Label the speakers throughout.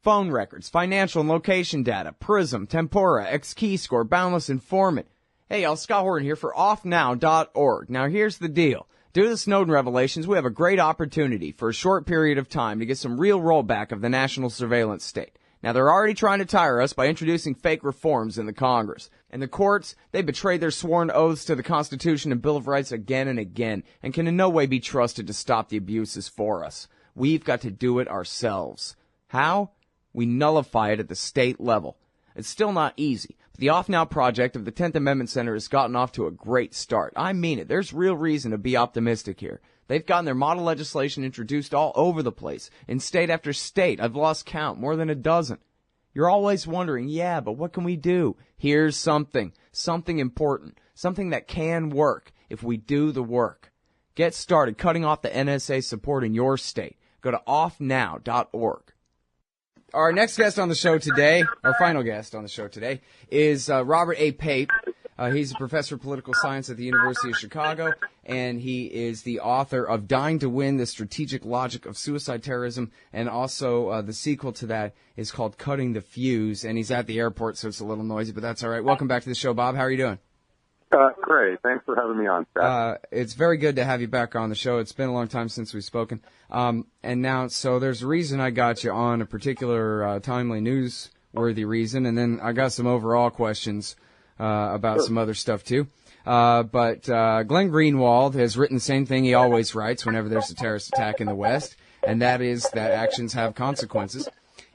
Speaker 1: phone records, financial and location data, Prism, Tempora, X-Keyscore, Boundless Informant. Hey, y'all, Scott Horton here for offnow.org. Now, here's the deal. Due to the Snowden revelations, we have a great opportunity for a short period of time to get some real rollback of the national surveillance state. Now, they're already trying to tire us by introducing fake reforms in the Congress. And the courts, they betrayed their sworn oaths to the Constitution and Bill of Rights again and again, and can in no way be trusted to stop the abuses for us. We've got to do it ourselves. How? We nullify it at the state level. It's still not easy, but the Off Now project of the 10th Amendment Center has gotten off to a great start. I mean it. There's real reason to be optimistic here. They've gotten their model legislation introduced all over the place, in state after state. I've lost count, more than a dozen. You're always wondering, yeah, but what can we do? Here's something important, something that can work if we do the work. Get started cutting off the NSA support in your state. Go to offnow.org. Our next guest on the show today, our final guest on the show today, is Robert A. Pape. He's a professor of political science at the University of Chicago, and he is the author of Dying to Win, The Strategic Logic of Suicide Terrorism, and also the sequel to that is called Cutting the Fuse, and he's at the airport, so it's a little noisy, but that's all right. Welcome back to the show, Bob. How are you doing?
Speaker 2: Great. Thanks for having me on, Scott.
Speaker 1: It's very good to have you back on the show. It's been a long time since we've spoken. And now, so there's a reason I got you on, a particular timely newsworthy reason, and then I got some overall questions about some other stuff, too. But Glenn Greenwald has written the same thing he always writes whenever there's a terrorist attack in the West, and that is that actions have consequences.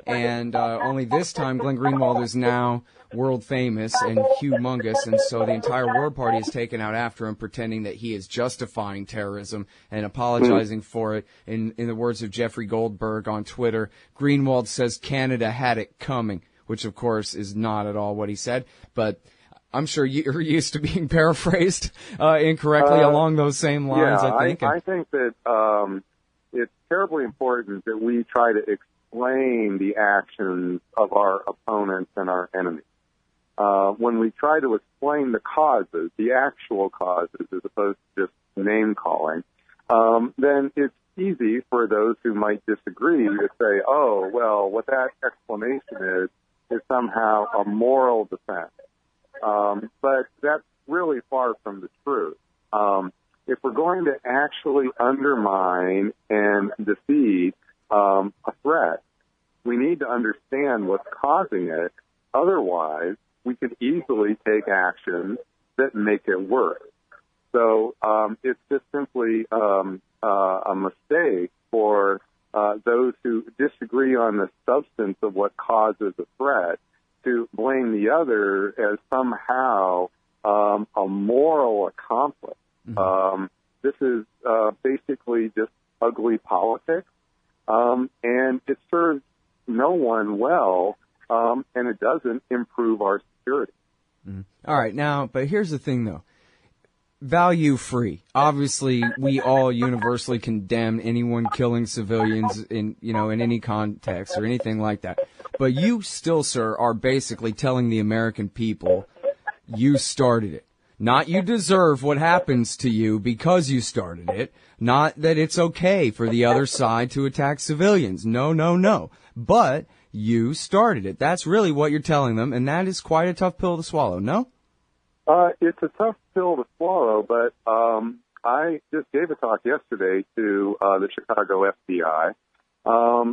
Speaker 1: And only this time, Glenn Greenwald is now world famous and humongous, and so the entire War Party is taken out after him, pretending that he is justifying terrorism and apologizing for it. In the words of Jeffrey Goldberg on Twitter, Greenwald says Canada had it coming, which of course is not at all what he said, but I'm sure you're used to being paraphrased incorrectly along those same lines,
Speaker 2: yeah,
Speaker 1: I think.
Speaker 2: I think that it's terribly important that we try to explain the actions of our opponents and our enemies. When we try to explain the causes, the actual causes, as opposed to just name-calling, then it's easy for those who might disagree to say, oh, well, what that explanation is somehow a moral defense. But that's really far from the truth. If we're going to actually undermine and defeat a threat, we need to understand what's causing it. Otherwise, we could easily take actions that make it worse. So it's just simply a mistake for those who disagree on the substance of what causes a threat to blame the other as somehow a moral accomplice. Mm-hmm. This is basically just ugly politics, and it serves no one well, and it doesn't improve our security.
Speaker 1: Mm-hmm. All right, now, but here's the thing, though. Value-free. Obviously, we all universally condemn anyone killing civilians in any context or anything like that. But you still, sir, are basically telling the American people you started it. Not you deserve what happens to you because you started it. Not that it's okay for the other side to attack civilians. No, no, no. But you started it. That's really what you're telling them, and that is quite a tough pill to swallow, no?
Speaker 2: It's a tough pill to swallow, but I just gave a talk yesterday to the Chicago FBI.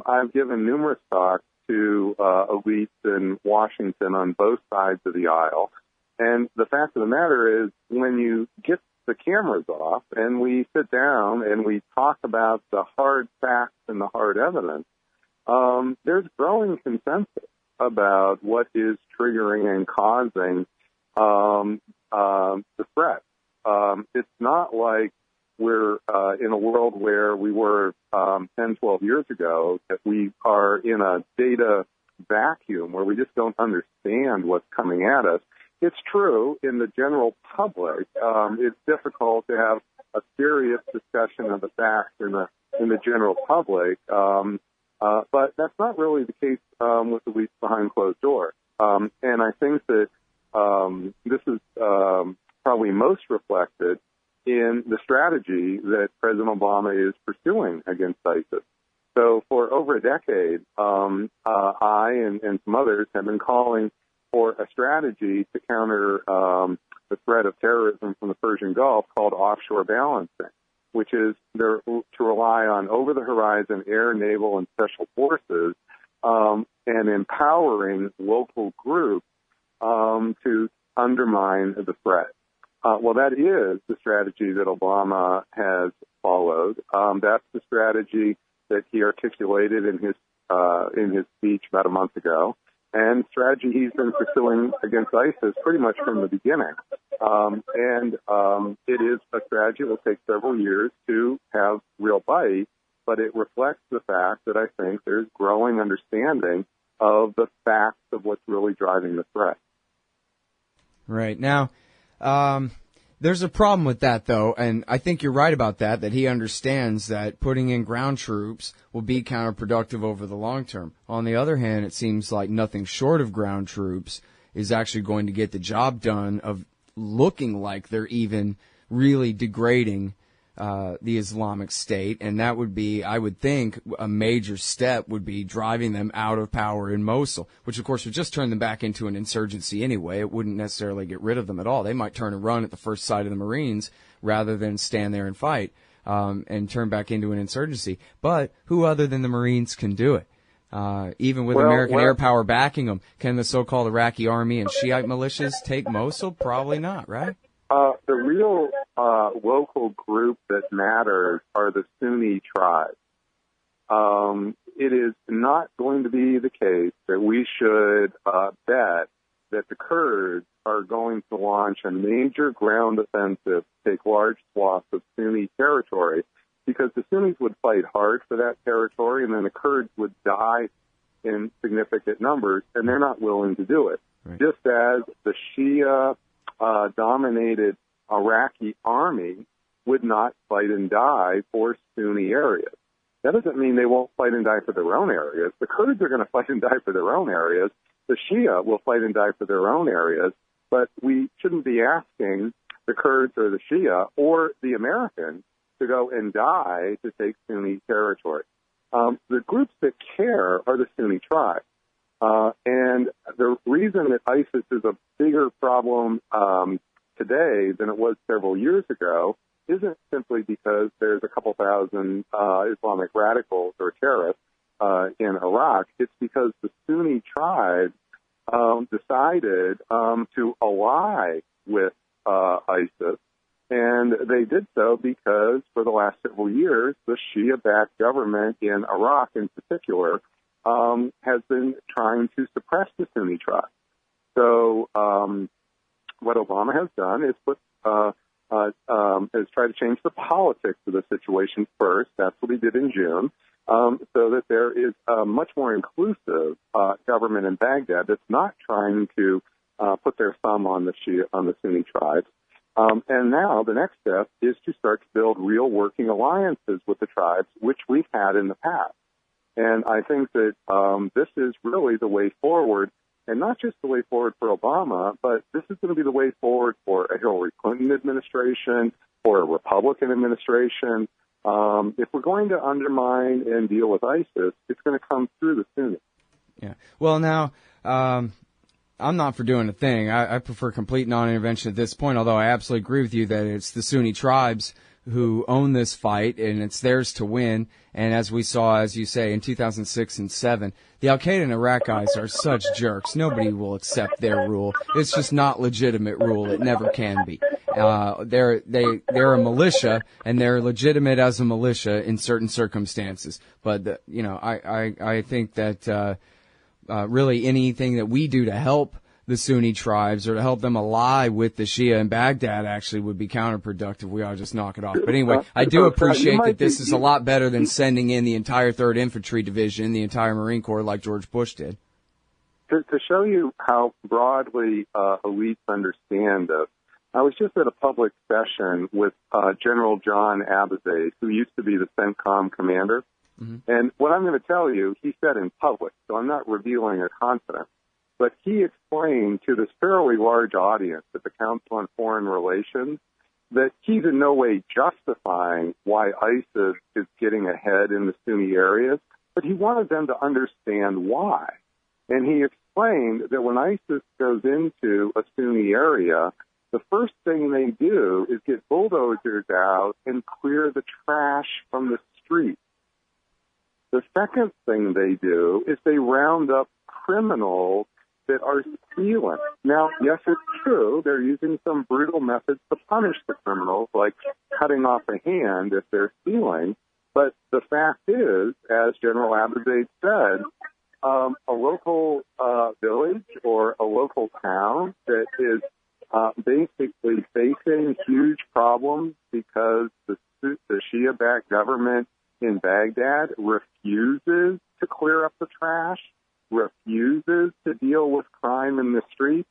Speaker 2: I've given numerous talks to elites in Washington on both sides of the aisle. And the fact of the matter is, when you get the cameras off and we sit down and we talk about the hard facts and the hard evidence, there's growing consensus about what is triggering and causing the threat. It's not like we're in a world where we were 10, 12 years ago, that we are in a data vacuum where we just don't understand what's coming at us. It's true in the general public. It's difficult to have a serious discussion of the facts in the general public, but that's not really the case with the elites behind closed doors. And I think that this is probably most reflected in the strategy that President Obama is pursuing against ISIS. So for over a decade, I and some others have been calling for a strategy to counter the threat of terrorism from the Persian Gulf called offshore balancing, which is to rely on over-the-horizon air, naval, and special forces and empowering local groups to undermine the threat. Well, that is the strategy that Obama has followed. That's the strategy that he articulated in his speech about a month ago, and strategy he's been pursuing against ISIS pretty much from the beginning. It is a strategy that will take several years to have real bite, but it reflects the fact that I think there's growing understanding of the facts of what's really driving the threat.
Speaker 1: Right. Now, there's a problem with that, though, and I think you're right about that he understands that putting in ground troops will be counterproductive over the long term. On the other hand, it seems like nothing short of ground troops is actually going to get the job done of looking like they're even really degrading the Islamic State, and that would be, I would think, a major step would be driving them out of power in Mosul, which of course would just turn them back into an insurgency anyway. It wouldn't necessarily get rid of them at all. They might turn and run at the first sight of the Marines rather than stand there and fight and turn back into an insurgency. But who other than the Marines can do it? Even with American air power backing them, can the so-called Iraqi army and Shiite militias take Mosul? Probably not, right?
Speaker 2: The real local group that matters are the Sunni tribes. It is not going to be the case that we should bet that the Kurds are going to launch a major ground offensive, take large swaths of Sunni territory, because the Sunnis would fight hard for that territory, and then the Kurds would die in significant numbers, and they're not willing to do it. Right. Just as the Shia-dominated Iraqi army would not fight and die for Sunni areas. That doesn't mean they won't fight and die for their own areas. The Kurds are going to fight and die for their own areas. The Shia will fight and die for their own areas. But we shouldn't be asking the Kurds or the Shia or the Americans to go and die to take Sunni territory. The groups that care are the Sunni tribes. And the reason that ISIS is a bigger problem today than it was several years ago isn't simply because there's a couple thousand Islamic radicals or terrorists in Iraq. It's because the Sunni tribes decided to ally with ISIS, and they did so because for the last several years, the Shia-backed government in Iraq in particular has been trying to suppress the Sunni tribes. So what Obama has done is is try to change the politics of the situation first. That's what he did in June, so that there is a much more inclusive government in Baghdad that's not trying to put their thumb on the Sunni tribes. And now the next step is to start to build real working alliances with the tribes, which we've had in the past. And I think that this is really the way forward. And not just the way forward for Obama, but this is going to be the way forward for a Hillary Clinton administration, for a Republican administration. If we're going to undermine and deal with ISIS, it's going to come through the Sunnis.
Speaker 1: Yeah. Well, now, I'm not for doing a thing. I prefer complete non-intervention at this point, although I absolutely agree with you that it's the Sunni tribes who own this fight, and it's theirs to win. And as we saw, as you say, in 2006 and 2007, the Al-Qaeda and Iraq guys are such jerks. Nobody will accept their rule. It's just not legitimate rule. It never can be. They're a militia, and they're legitimate as a militia in certain circumstances. But I think that really anything that we do to help the Sunni tribes or to help them ally with the Shia in Baghdad actually would be counterproductive. We ought to just knock it off. But anyway, I do appreciate that this is a lot better than sending in the entire 3rd Infantry Division, the entire Marine Corps like George Bush did.
Speaker 2: To show you how broadly elites understand this, I was just at a public session with General John Abizaid, who used to be the CENTCOM commander. Mm-hmm. And what I'm going to tell you, he said in public, so I'm not revealing a confidence. But he explained to this fairly large audience at the Council on Foreign Relations that he's in no way justifying why ISIS is getting ahead in the Sunni areas, but he wanted them to understand why. And he explained that when ISIS goes into a Sunni area, the first thing they do is get bulldozers out and clear the trash from the street. The second thing they do is they round up criminals that are stealing. Now, yes, it's true, they're using some brutal methods to punish the criminals, like cutting off a hand if they're stealing. But the fact is, as General Abu Zaid said, a local village or a local town that is basically facing huge problems because the Shia-backed government in Baghdad refuses to clear up the trash, refuses to deal with crime in the streets.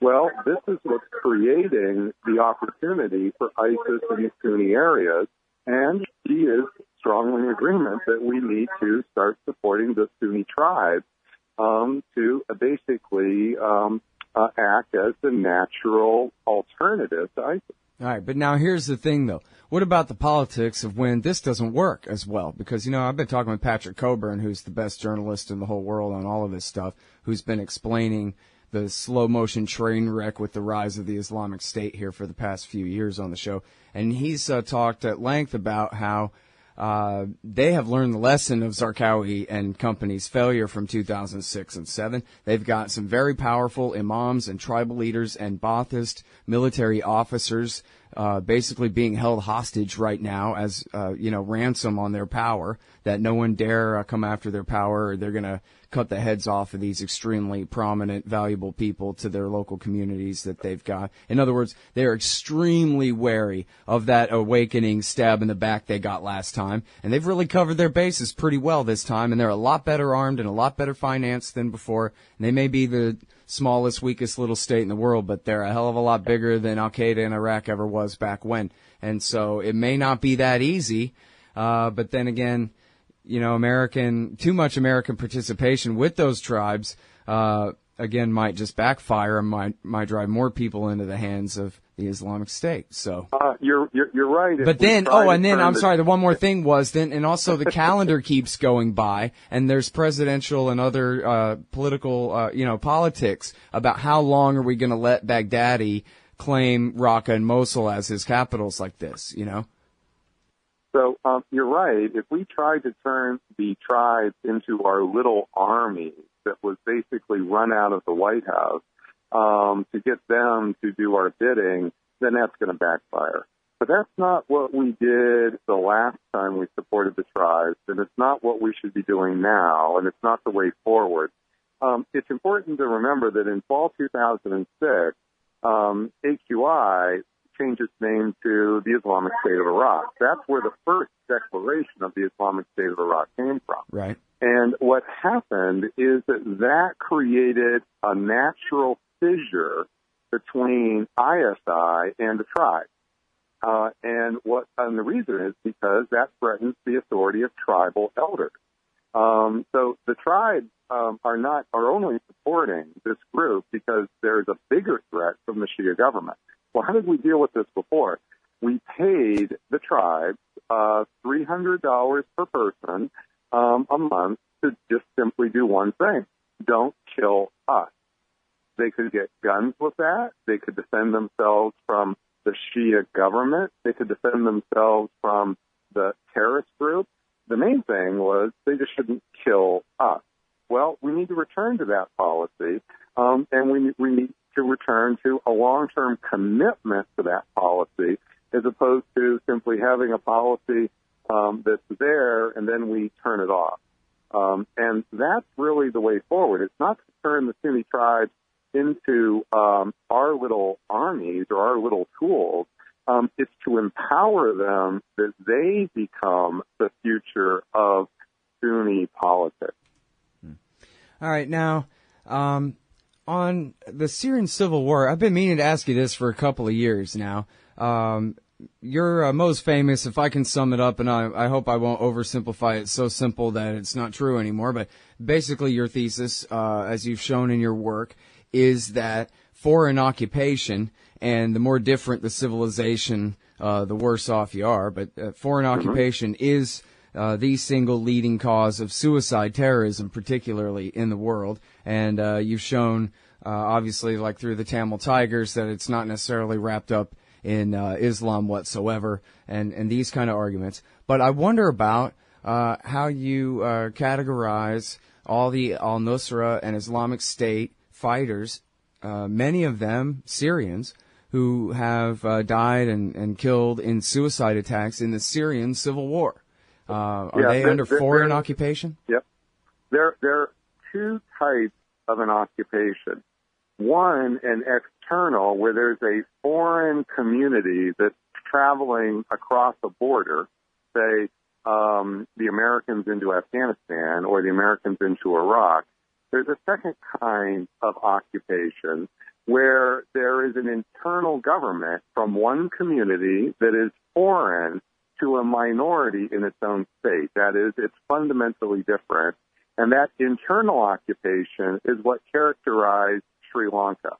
Speaker 2: Well, this is what's creating the opportunity for ISIS in the Sunni areas, and he is strongly in agreement that we need to start supporting the Sunni tribes to basically act as the natural alternative to ISIS.
Speaker 1: All right, but now here's the thing, though. What about the politics of when this doesn't work as well? Because, I've been talking with Patrick Coburn, who's the best journalist in the whole world on all of this stuff, who's been explaining the slow-motion train wreck with the rise of the Islamic State here for the past few years on the show. And he's talked at length about how they have learned the lesson of Zarqawi and company's failure from 2006 and 7. They've got some very powerful imams and tribal leaders and Ba'athist military officers basically being held hostage right now as, ransom on their power, that no one dare come after their power, or they're going to cut the heads off of these extremely prominent, valuable people to their local communities that they've got. In other words, they're extremely wary of that awakening stab in the back they got last time, and they've really covered their bases pretty well this time, and they're a lot better armed and a lot better financed than before. And they may be the smallest, weakest little state in the world, but they're a hell of a lot bigger than Al-Qaeda in Iraq ever was back when. And so it may not be that easy, but then again, too much American participation with those tribes, again, might just backfire and might drive more people into the hands of the Islamic State. So
Speaker 2: you're right.
Speaker 1: But then, the one more thing was and also the calendar keeps going by, and there's presidential and other political, politics about how long are we going to let Baghdadi claim Raqqa and Mosul as his capitals like this,
Speaker 2: So you're right. If we tried to turn the tribes into our little army that was basically run out of the White House to get them to do our bidding, then that's going to backfire. But that's not what we did the last time we supported the tribes, and it's not what we should be doing now, and it's not the way forward. It's important to remember that in fall 2006, AQI changed its name to the Islamic State of Iraq. That's where the first declaration of the Islamic State of Iraq came from.
Speaker 1: Right.
Speaker 2: And what happened is that created a natural fissure between ISI and the tribe. And the reason is because that threatens the authority of tribal elders. So the tribes are only supporting this group because there's a bigger threat from the Shia government. Well, how did we deal with this before? We paid the tribes $300 per person a month to just simply do one thing: don't kill us. They could get guns with that. They could defend themselves from the Shia government. They could defend themselves from the terrorist group. The main thing was they just shouldn't kill us. Well, we need to return to that policy, and we need to return to a long-term commitment to that policy, as opposed to simply having a policy that's there and then we turn it off. And that's really the way forward. It's not to turn the Sunni tribes into our little armies or our little tools. It's to empower them that they become the future of Sunni politics.
Speaker 1: All right, now, on the Syrian civil war, I've been meaning to ask you this for a couple of years now. You're most famous, if I can sum it up, and I hope I won't oversimplify it so simple that it's not true anymore, but basically your thesis, as you've shown in your work, is that foreign occupation and the more different the civilization the worse off you are. But foreign occupation is the single leading cause of suicide terrorism, particularly in the world. And you've shown, obviously, like through the Tamil Tigers, that it's not necessarily wrapped up in Islam whatsoever, and these kind of arguments. But I wonder about how you categorize all the al-Nusra and Islamic State fighters, many of them Syrians, who have died and killed in suicide attacks in the Syrian civil war. Are they under foreign occupation?
Speaker 2: Yep. There are two types of an occupation. One, an external, where there's a foreign community that's traveling across a border, say the Americans into Afghanistan or the Americans into Iraq. There's a second kind of occupation where there is an internal government from one community that is foreign to a minority in its own state. That is, it's fundamentally different. And that internal occupation is what characterized Sri Lanka,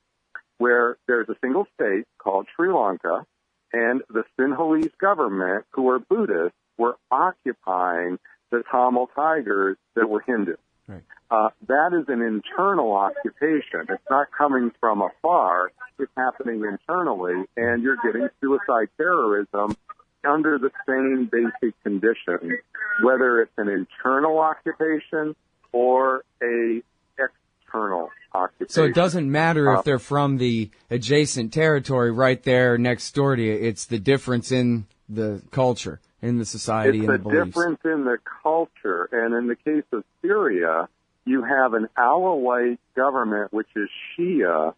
Speaker 2: where there's a single state called Sri Lanka, and the Sinhalese government, who are Buddhists, were occupying the Tamil Tigers that were Hindu.
Speaker 1: Right.
Speaker 2: That is an internal occupation. It's not coming from afar. It's happening internally, and you're getting suicide terrorism under the same basic conditions, whether it's an internal occupation or a external occupation.
Speaker 1: So it doesn't matter if they're from the adjacent territory right there next door to you. It's the difference in the culture, in the society, and the beliefs.
Speaker 2: It's the difference in the culture. And in the case of Syria, you have an Alawite government, which is Shia,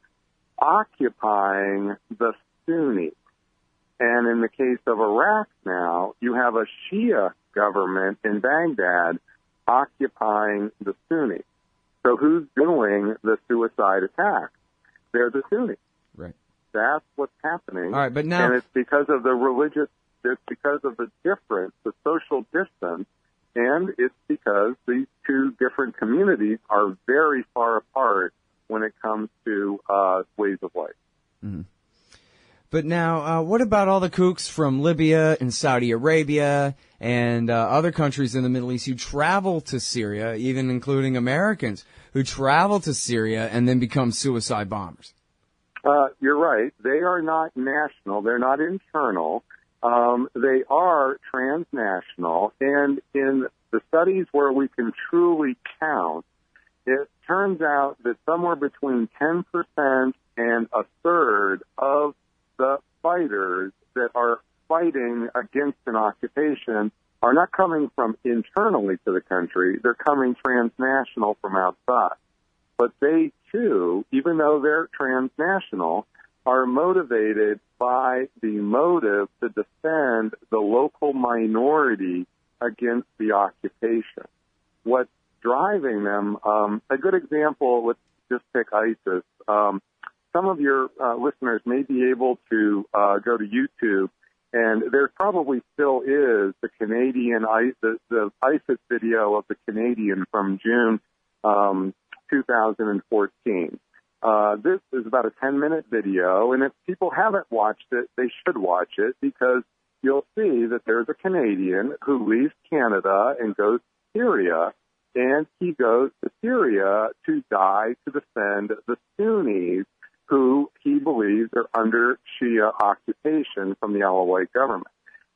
Speaker 2: occupying the Sunni. And in the case of Iraq now, you have a Shia government in Baghdad occupying the Sunni. So who's doing the suicide attacks? They're the Sunnis.
Speaker 1: Right.
Speaker 2: That's what's happening.
Speaker 1: All right, but now,
Speaker 2: and it's because of it's because of the difference, the social distance, and it's because these two different communities are very far apart when it comes to ways of life.
Speaker 1: Mm-hmm. But now, what about all the kooks from Libya and Saudi Arabia and other countries in the Middle East who travel to Syria, even including Americans who travel to Syria and then become suicide bombers?
Speaker 2: You're right. They are not national. They're not internal. They are transnational. And in the studies where we can truly count, it turns out that somewhere between 10% and a third of the fighters that are fighting against an occupation are not coming from internally to the country. They're coming transnational from outside. But they, too, even though they're transnational, are motivated by the motive to defend the local minority against the occupation. What's driving them, a good example, let's just pick ISIS. Some of your listeners may be able to go to YouTube, and there probably still is the Canadian, the ISIS video of the Canadian from June 2014. This is about a 10-minute video, and if people haven't watched it, they should watch it, because you'll see that there's a Canadian who leaves Canada and goes to Syria, and he goes to Syria to die to defend the Sunnis, who he believes are under Shia occupation from the Alawite government.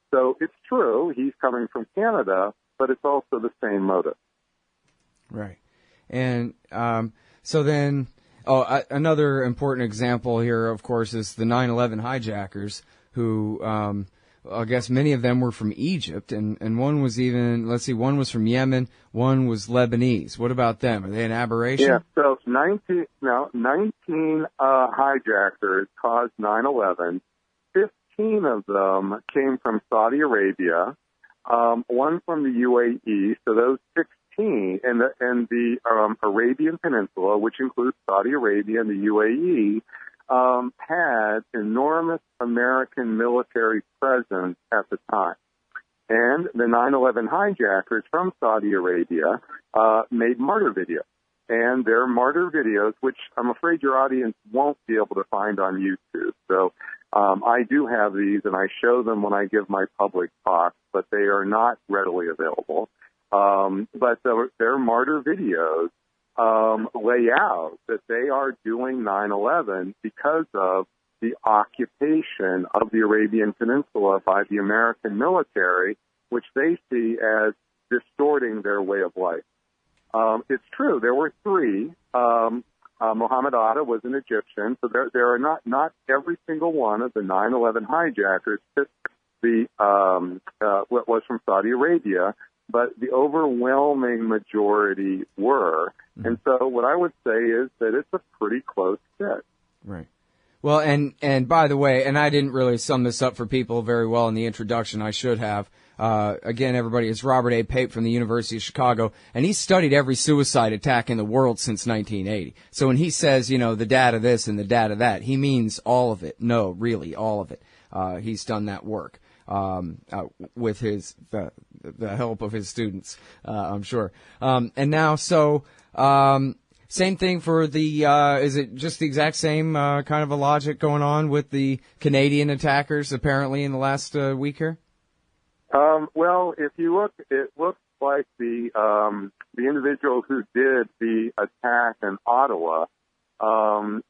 Speaker 2: So it's true, he's coming from Canada, but it's also the same motive.
Speaker 1: Right. And so then, another important example here, of course, is the 9/11 hijackers, who I guess many of them were from Egypt, and one was even, one was from Yemen, one was Lebanese. What about them? Are they an aberration?
Speaker 2: Yeah, so 19 hijackers caused 9/11. 15 of them came from Saudi Arabia, one from the UAE, so those 16, and the Arabian Peninsula, which includes Saudi Arabia and the UAE, had enormous American military presence at the time. And the 9/11 hijackers from Saudi Arabia made martyr videos. And their martyr videos, which I'm afraid your audience won't be able to find on YouTube. So I do have these, and I show them when I give my public talks, but they are not readily available. But their martyr videos lay out that they are doing 9/11 because of the occupation of the Arabian Peninsula by the American military, which they see as distorting their way of life. It's true. There were three. Muhammad Atta was an Egyptian, so there are not every single one of the 9/11 hijackers what was from Saudi Arabia, but the overwhelming majority were. Mm-hmm. And so what I would say is that it's a pretty close fit.
Speaker 1: Right. Well, and by the way, and I didn't really sum this up for people very well in the introduction. I should have. Again, everybody, it's Robert A. Pape from the University of Chicago, and he's studied every suicide attack in the world since 1980. So when he says, the data this and the data that, he means all of it. No, really, all of it. He's done that work with the help of his students, I'm sure. And now, same thing for the, is it just the exact same kind of a logic going on with the Canadian attackers apparently in the last week here?
Speaker 2: Well, if you look, it looks like the individual who did the attack in Ottawa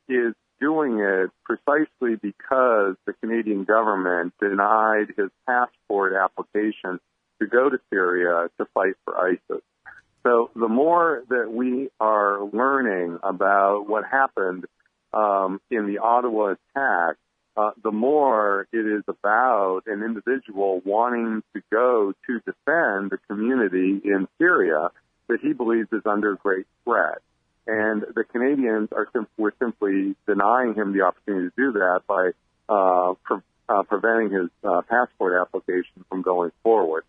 Speaker 2: is doing it precisely because the Canadian government denied his passport application to go to Syria to fight for ISIS. So the more that we are learning about what happened in the Ottawa attack, the more it is about an individual wanting to go to defend the community in Syria that he believes is under great threat. And the Canadians were simply denying him the opportunity to do that by preventing his passport application from going forward.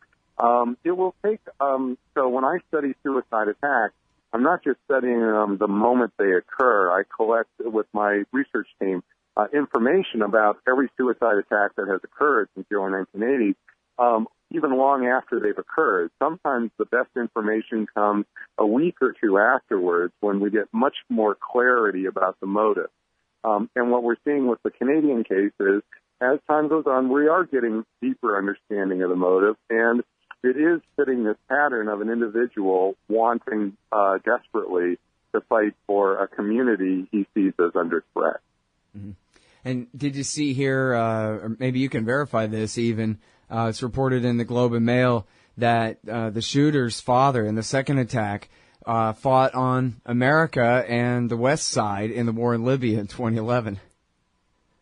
Speaker 2: It will take, so when I study suicide attacks, I'm not just studying them the moment they occur. I collect with my research team information about every suicide attack that has occurred since the early 1980s, even long after they've occurred. Sometimes the best information comes a week or two afterwards when we get much more clarity about the motive. And what we're seeing with the Canadian case is, as time goes on, we are getting deeper understanding of the motive, and it is fitting this pattern of an individual wanting desperately to fight for a community he sees as under threat.
Speaker 1: Mm-hmm. And did you see here, or maybe you can verify this even, it's reported in the Globe and Mail that the shooter's father in the second attack fought on America and the West Side in the war in Libya in 2011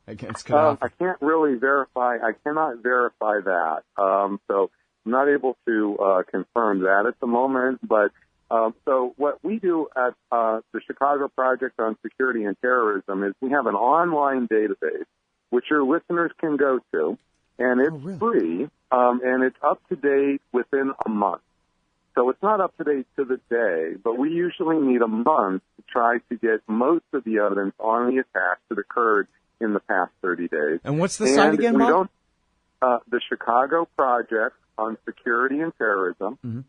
Speaker 1: against Gaddafi.
Speaker 2: I can't really verify. I cannot verify that. So I'm not able to confirm that at the moment. But so what we do at the Chicago Project on Security and Terrorism is we have an online database which your listeners can go to, and it's free, and it's up to date within a month. So it's not up to date to the day, but we usually need a month to try to get most of the evidence on the attacks that occurred in the past 30 days.
Speaker 1: And what's the site again, Bob?
Speaker 2: The Chicago Project on Security and Terrorism. Mm-hmm.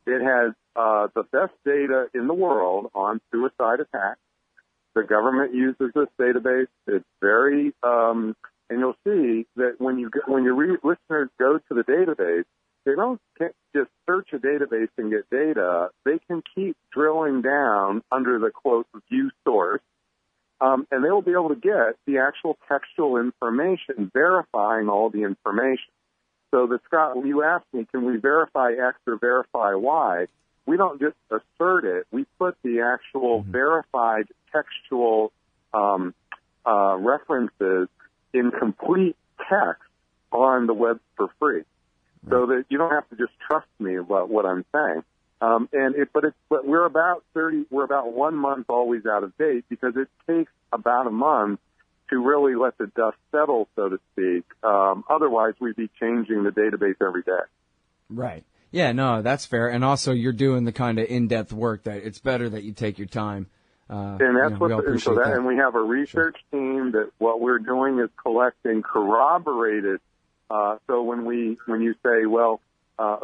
Speaker 2: It has the best data in the world on suicide attacks. The government uses this database. It's very, and you'll see that when your listeners go to the database, they can't just search a database and get data. They can keep drilling down under the quote view source, and they will be able to get the actual textual information verifying all the information. So Scott, when you ask me, can we verify X or verify Y? We don't just assert it. We put the actual verified textual references in complete text on the web for free, so that you don't have to just trust me about what I'm saying. But we're about 1 month always out of date because it takes about a month to really let the dust settle, so to speak. Otherwise, we'd be changing the database every day.
Speaker 1: Right. Yeah, no, that's fair. And also, you're doing the kind of in-depth work that it's better that you take your time.
Speaker 2: And that's and we have a research team that what we're doing is collecting corroborated. So when you say, well,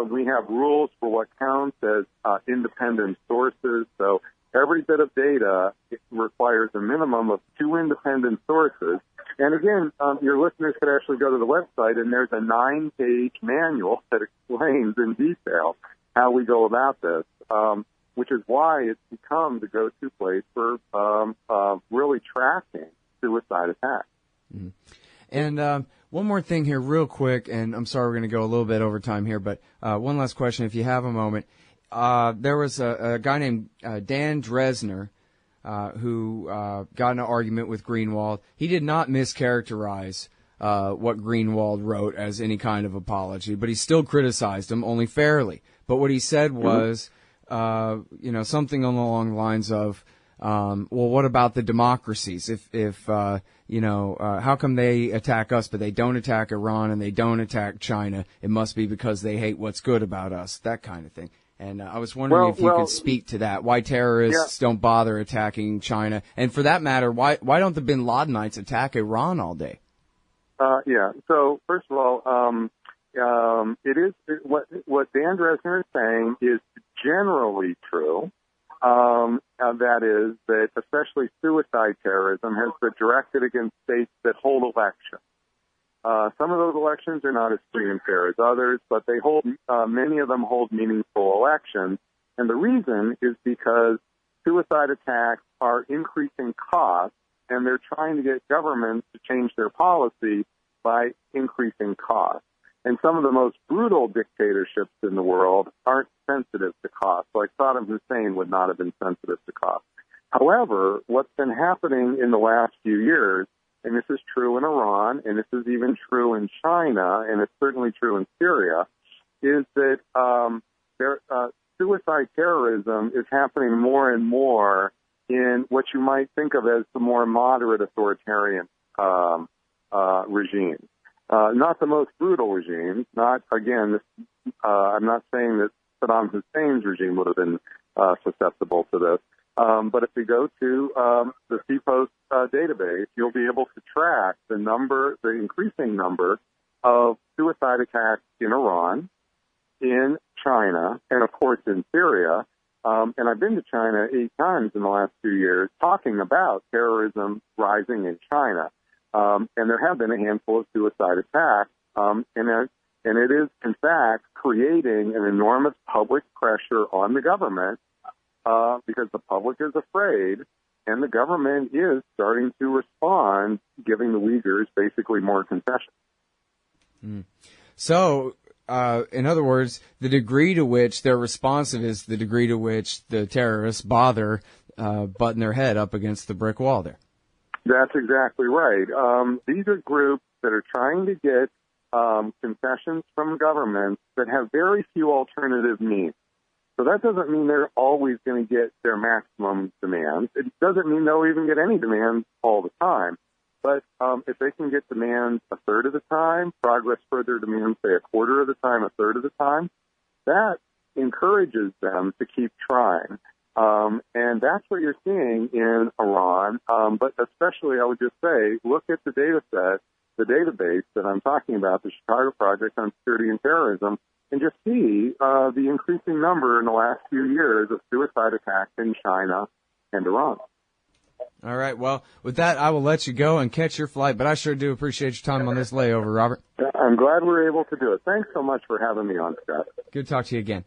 Speaker 2: we have rules for what counts as independent sources. So every bit of data requires a minimum of 2 independent sources. And again, your listeners could actually go to the website, and there's a 9-page manual that explains in detail how we go about this, which is why it's become the go-to place for really tracking suicide attacks.
Speaker 1: Mm-hmm. And one more thing here real quick, and I'm sorry we're going to go a little bit over time here, but one last question if you have a moment. There was a guy named Dan Dresner who got in an argument with Greenwald. He did not mischaracterize what Greenwald wrote as any kind of apology, but he still criticized him, only fairly. But what he said was, something along the lines of, well, what about the democracies? If how come they attack us, but they don't attack Iran and they don't attack China? It must be because they hate what's good about us, that kind of thing. And I was wondering if you could speak to that. Why terrorists don't bother attacking China, and for that matter, why don't the Bin Ladenites attack Iran all day?
Speaker 2: So first of all, what Dan Dresner is saying is generally true. That is that especially suicide terrorism has been directed against states that hold elections. Some of those elections are not as free and fair as others, but they hold, many of them hold meaningful elections. And the reason is because suicide attacks are increasing costs, and they're trying to get governments to change their policy by increasing costs. And some of the most brutal dictatorships in the world aren't sensitive to cost, like Saddam Hussein would not have been sensitive to cost. However, what's been happening in the last few years, and this is true in Iran, and this is even true in China, and it's certainly true in Syria, is that suicide terrorism is happening more and more in what you might think of as the more moderate authoritarian regimes. Not the most brutal regimes. I'm not saying that Saddam Hussein's regime would have been susceptible to this. But if we go to the CPOST database, you'll be able to track the increasing number of suicide attacks in Iran, in China, and of course in Syria. And I've been to China 8 times in the last 2 years talking about terrorism rising in China. And there have been a handful of suicide attacks, and it is, in fact, creating an enormous public pressure on the government because the public is afraid, and the government is starting to respond, giving the Uyghurs basically more concessions.
Speaker 1: Mm. So, in other words, the degree to which they're responsive is the degree to which the terrorists bother butting their head up against the brick wall there.
Speaker 2: That's exactly right. These are groups that are trying to get concessions from governments that have very few alternative means. So that doesn't mean they're always going to get their maximum demands. It doesn't mean they'll even get any demands all the time. But if they can get demands a third of the time, progress further demands, say, a quarter of the time, a third of the time, that encourages them to keep trying. And that's what you're seeing in Iran. But especially, I would just say, look at the data set, the database that I'm talking about, the Chicago Project on Security and Terrorism, and just see the increasing number in the last few years of suicide attacks in China and Iran.
Speaker 1: All right. Well, with that, I will let you go and catch your flight, but I sure do appreciate your time on this layover, Robert.
Speaker 2: I'm glad we were able to do it. Thanks so much for having me on, Scott.
Speaker 1: Good to talk to you again.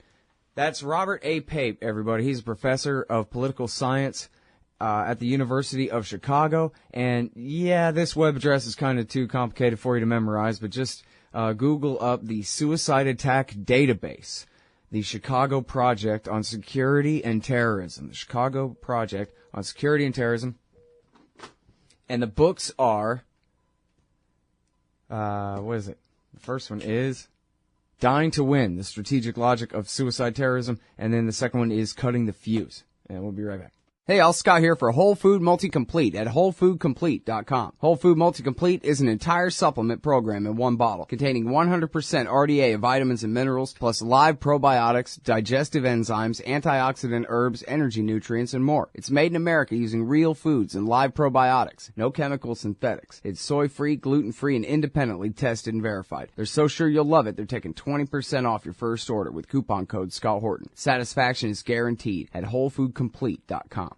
Speaker 1: That's Robert A. Pape, everybody. He's a professor of political science at the University of Chicago. And, yeah, this web address is kind of too complicated for you to memorize, but just Google up the Suicide Attack Database, the Chicago Project on Security and Terrorism, the Chicago Project on Security and Terrorism. And the books are, what is it? The first one is Dying to Win, The Strategic Logic of Suicide Terrorism, and then the second one is Cutting the Fuse. And we'll be right back. Hey, Al Scott here for Whole Food Multi-Complete at WholeFoodComplete.com. Whole Food Multi-Complete is an entire supplement program in one bottle, containing 100% RDA of vitamins and minerals, plus live probiotics, digestive enzymes, antioxidant herbs, energy nutrients, and more. It's made in America using real foods and live probiotics. No chemical synthetics. It's soy-free, gluten-free, and independently tested and verified. They're so sure you'll love it, they're taking 20% off your first order with coupon code Scott Horton. Satisfaction is guaranteed at WholeFoodComplete.com.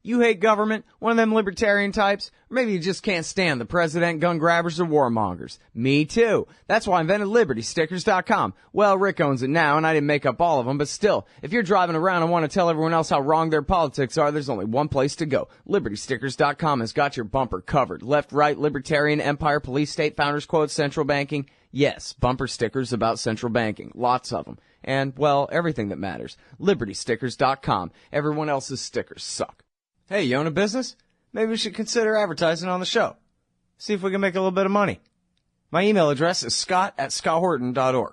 Speaker 1: You hate government? One of them libertarian types? Or maybe you just can't stand the president, gun grabbers, or warmongers. Me too. That's why I invented LibertyStickers.com. Well, Rick owns it now, and I didn't make up all of them, but still, if you're driving around and want to tell everyone else how wrong their politics are, there's only one place to go. LibertyStickers.com has got your bumper covered. Left, right, libertarian, empire, police, state, founders quotes, central banking. Yes, bumper stickers about central banking. Lots of them. And, well, everything that matters. LibertyStickers.com. Everyone else's stickers suck. Hey, you own a business? Maybe we should consider advertising on the show. See if we can make a little bit of money. My email address is scott@scotthorton.org.